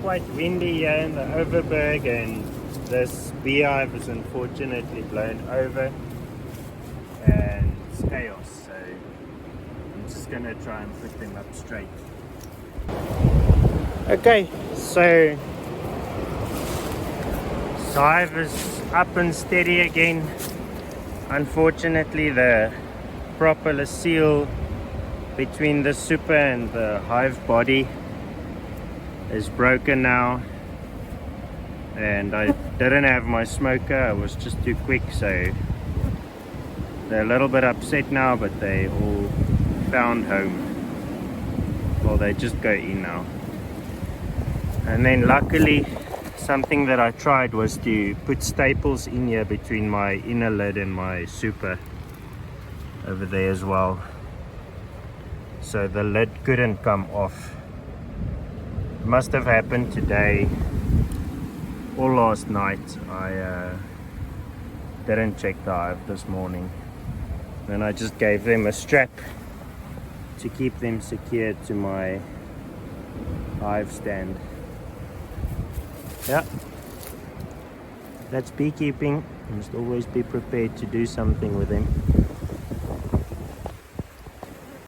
quite windy here in the Overberg, and this beehive is unfortunately blown over and it's chaos, so I'm just gonna try and put them up straight. Okay, so Hive is up and steady again. Unfortunately, the propolis seal between the super and the hive body is broken now, and I didn't have my smoker. I was just too quick, so they're a little bit upset now, but they all found home. Well, they just go in now. And then luckily, something that I tried was to put staples in here between my inner lid and my super over there as well, so the lid couldn't come off. It must have happened today or last night. I didn't check the hive this morning, and I just gave them a strap to keep them secured to my hive stand. Yeah, that's beekeeping. You must always be prepared to do something with them.